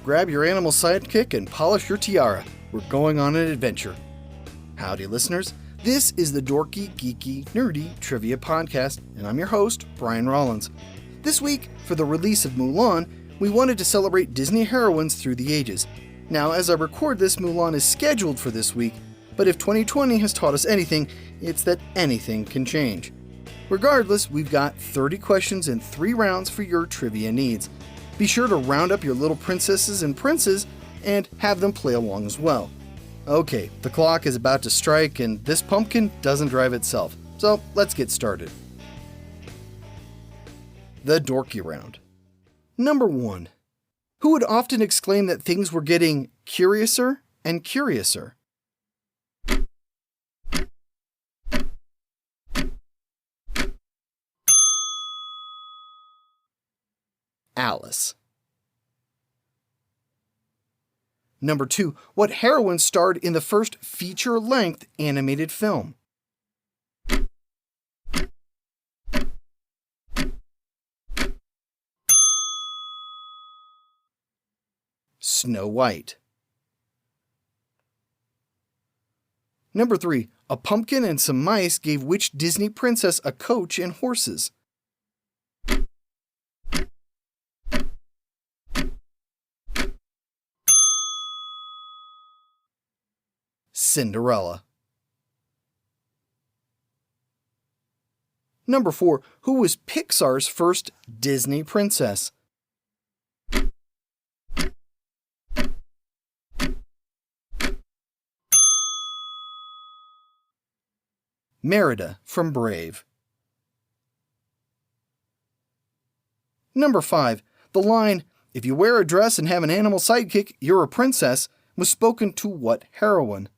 grab your animal sidekick and polish your tiara. We're going on an adventure. Howdy, listeners. This is the Dorky, Geeky, Nerdy Trivia Podcast, and I'm your host, Brian Rollins. This week, for the release of Mulan, we wanted to celebrate Disney heroines through the ages. Now, as I record this, Mulan is scheduled for this week, but if 2020 has taught us anything, it's that anything can change. Regardless, we've got 30 questions and 3 rounds for your trivia needs. Be sure to round up your little princesses and princes and have them play along as well. Okay, the clock is about to strike and this pumpkin doesn't drive itself, so let's get started. The Dorky Round. Number 1. Who would often exclaim that things were getting curiouser and curiouser? Alice. Number 2. What heroine starred in the first feature-length animated film? Snow White. Number 3. A pumpkin and some mice gave which Disney princess a coach and horses? Cinderella. Number 4. Who was Pixar's first Disney princess? Merida from Brave. Number 5. The line, "If you wear a dress and have an animal sidekick, you're a princess," was spoken to what heroine?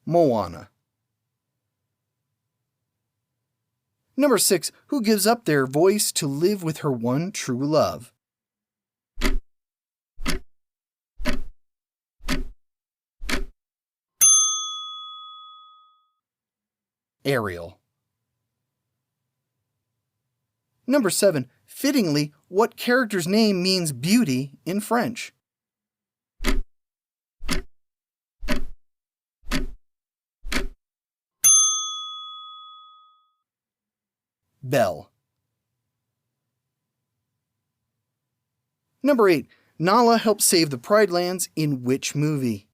Moana. Number 6. Who gives up their voice to live with her one true love? Ariel. Number 7. Fittingly, what character's name means beauty in French? Belle. Number 8. Nala helped save the Pride Lands in which movie?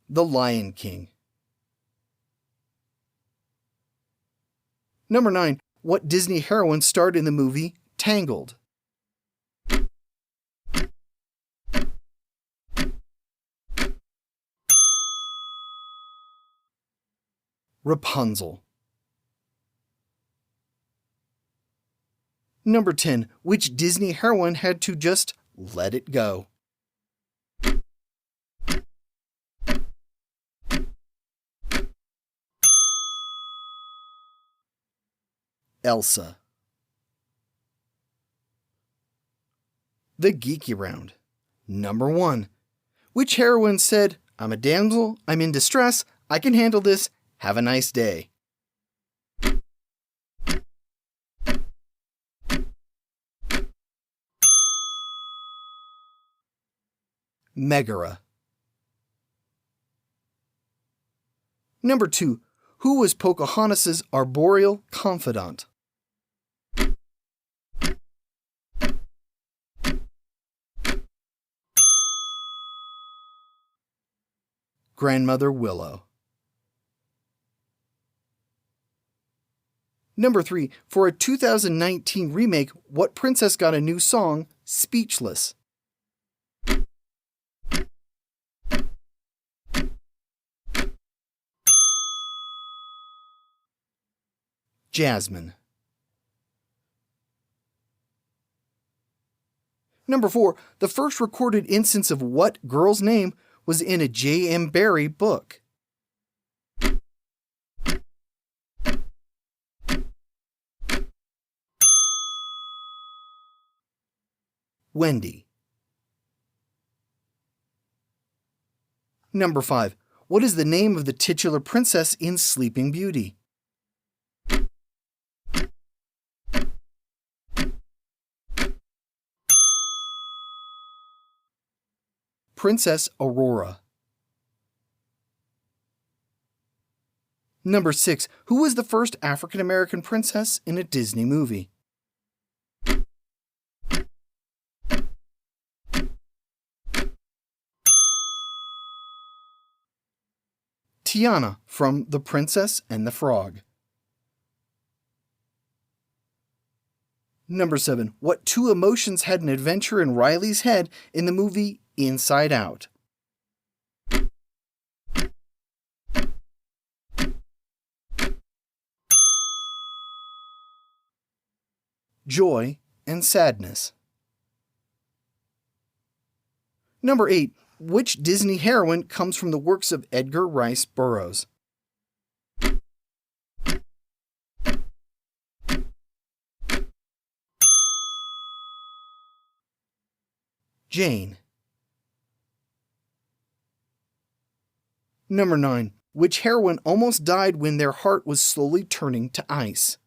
The Lion King. Number 9. What Disney heroine starred in the movie Tangled? Rapunzel. Number 10. Which Disney heroine had to just let it go? Elsa. The Geeky Round. Number 1. Which heroine said, "I'm a damsel, I'm in distress, I can handle this, have a nice day"? Megara. Number 2. Who was Pocahontas' arboreal confidant? Grandmother Willow. Number 3. For a 2019 remake, what princess got a new song, Speechless? Jasmine. Number 4. The first recorded instance of what girl's name was in a J.M. Barrie book? Wendy. Number 5. What is the name of the titular princess in Sleeping Beauty? Princess Aurora. Number 6. Who was the first African American princess in a Disney movie? Tiana from The Princess and the Frog. Number 7. What two emotions had an adventure in Riley's head in the movie Inside Out? Joy and sadness. Number 8. Which Disney heroine comes from the works of Edgar Rice Burroughs? Jane. Number 9. Which heroine almost died when their heart was slowly turning to ice?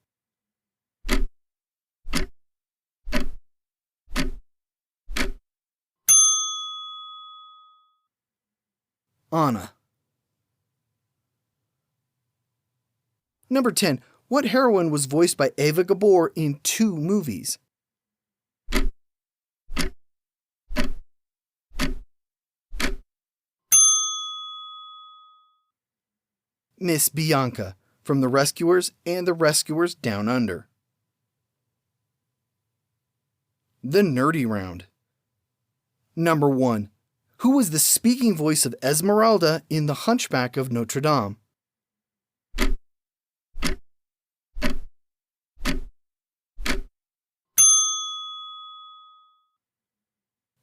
Anna. Number 10. What heroine was voiced by Eva Gabor in 2 movies? Miss Bianca from The Rescuers and The Rescuers Down Under. The Nerdy Round. Number 1. Who was the speaking voice of Esmeralda in The Hunchback of Notre Dame?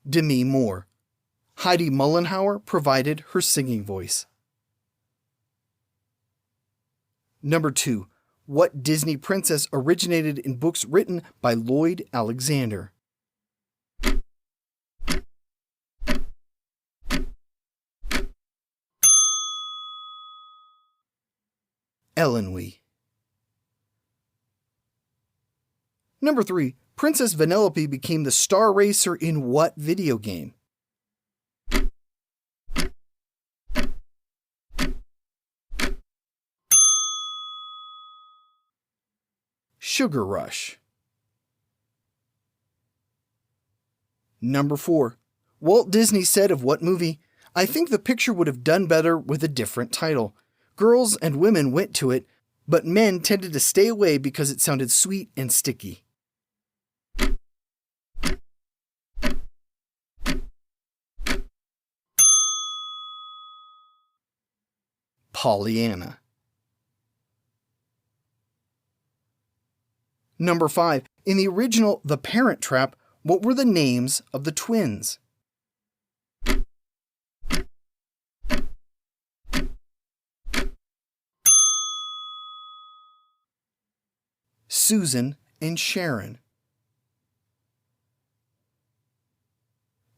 Demi Moore. Heidi Mullenhauer provided her singing voice. Number 2. What Disney princess originated in books written by Lloyd Alexander? Elenwe. Number 3. Princess Vanellope became the star racer in what video game? Sugar Rush. Number 4. Walt Disney said of what movie, "I think the picture would have done better with a different title. Girls and women went to it, but men tended to stay away because it sounded sweet and sticky." Pollyanna. Number 5. In the original The Parent Trap, what were the names of the twins? Susan and Sharon.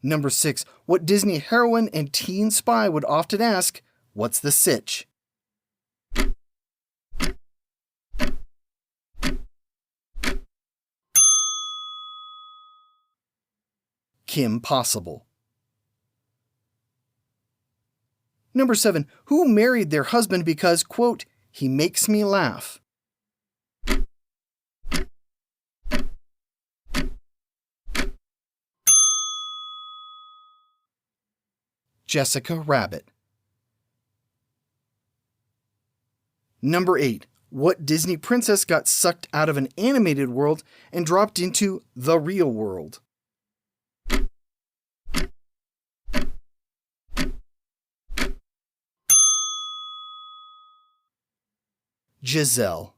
Number 6. What Disney heroine and teen spy would often ask, "What's the sitch?" Kim Possible. Number 7. Who married their husband because, quote, "he makes me laugh"? Jessica Rabbit. Number 8. What Disney princess got sucked out of an animated world and dropped into the real world? Giselle.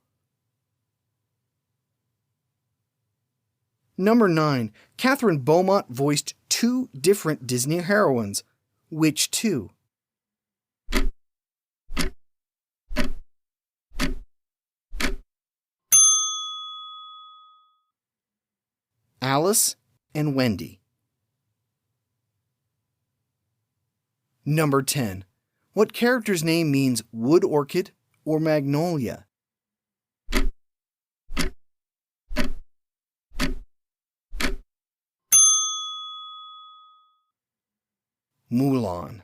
Number 9. Catherine Beaumont voiced 2 different Disney heroines. Which 2? Alice and Wendy. Number 10. What character's name means wood orchid or magnolia? Mulan.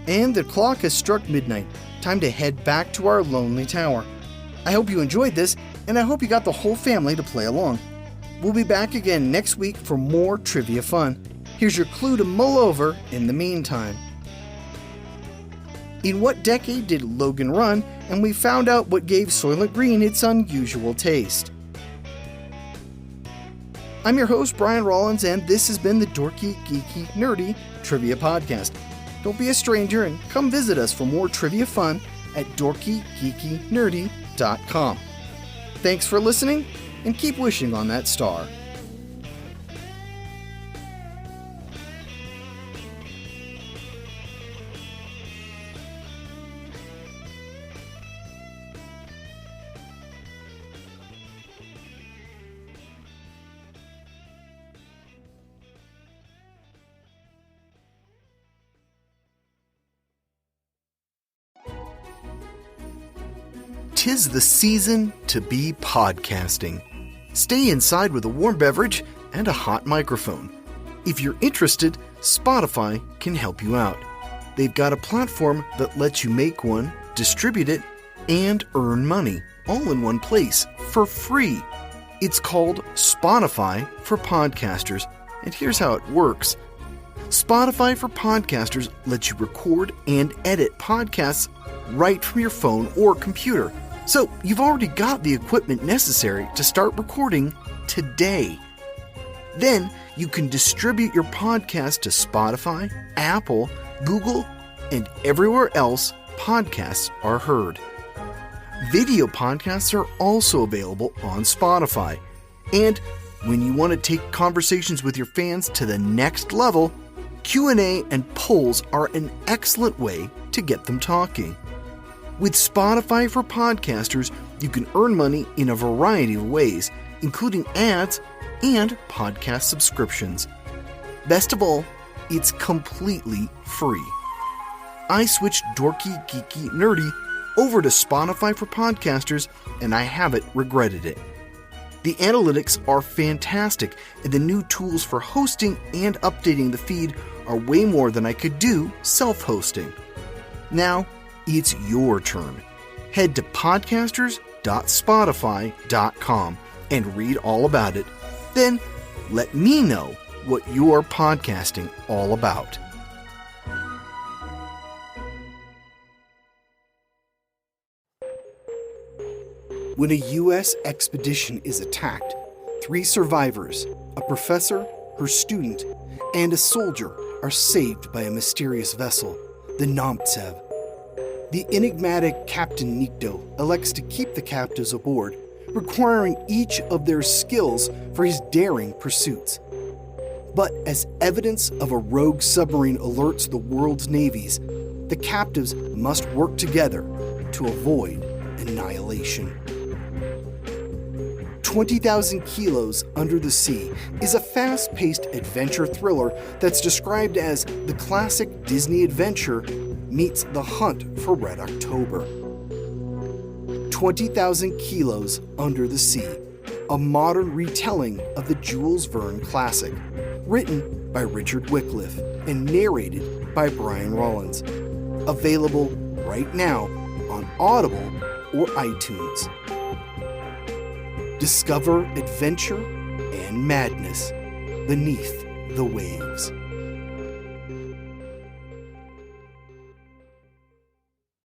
And the clock has struck midnight. Time to head back to our lonely tower. I hope you enjoyed this, and I hope you got the whole family to play along. We'll be back again next week for more trivia fun. Here's your clue to mull over in the meantime. In what decade did Logan run, and we found out what gave Soylent Green its unusual taste? I'm your host, Brian Rollins, and this has been the Dorky, Geeky, Nerdy Trivia Podcast. Don't be a stranger and come visit us for more trivia fun at dorkygeekynerdy.com. Thanks for listening, and keep wishing on that star. Tis the season to be podcasting. Stay inside with a warm beverage and a hot microphone. If you're interested, Spotify can help you out. They've got a platform that lets you make one, distribute it, and earn money all in one place for free. It's called Spotify for Podcasters, and here's how it works. Spotify for Podcasters lets you record and edit podcasts right from your phone or computer. So you've already got the equipment necessary to start recording today. Then you can distribute your podcast to Spotify, Apple, Google, and everywhere else podcasts are heard. Video podcasts are also available on Spotify. And when you want to take conversations with your fans to the next level, Q&A and polls are an excellent way to get them talking. With Spotify for Podcasters, you can earn money in a variety of ways, including ads and podcast subscriptions. Best of all, it's completely free. I switched Dorky, Geeky, Nerdy over to Spotify for Podcasters, and I haven't regretted it. The analytics are fantastic, and the new tools for hosting and updating the feed are way more than I could do self-hosting. Now, it's your turn. Head to podcasters.spotify.com and read all about it. Then let me know what you're podcasting all about. When a U.S. expedition is attacked, 3 survivors, a professor, her student, and a soldier are saved by a mysterious vessel, the Nomtsev. The enigmatic Captain Nikto elects to keep the captives aboard, requiring each of their skills for his daring pursuits. But as evidence of a rogue submarine alerts the world's navies, the captives must work together to avoid annihilation. 20,000 Kilos Under the Sea is a fast-paced adventure thriller that's described as the classic Disney adventure meets The Hunt for Red October. 20,000 Kilos Under the Sea, a modern retelling of the Jules Verne classic, written by Richard Wycliffe and narrated by Brian Rollins. Available right now on Audible or iTunes. Discover adventure and madness beneath the waves.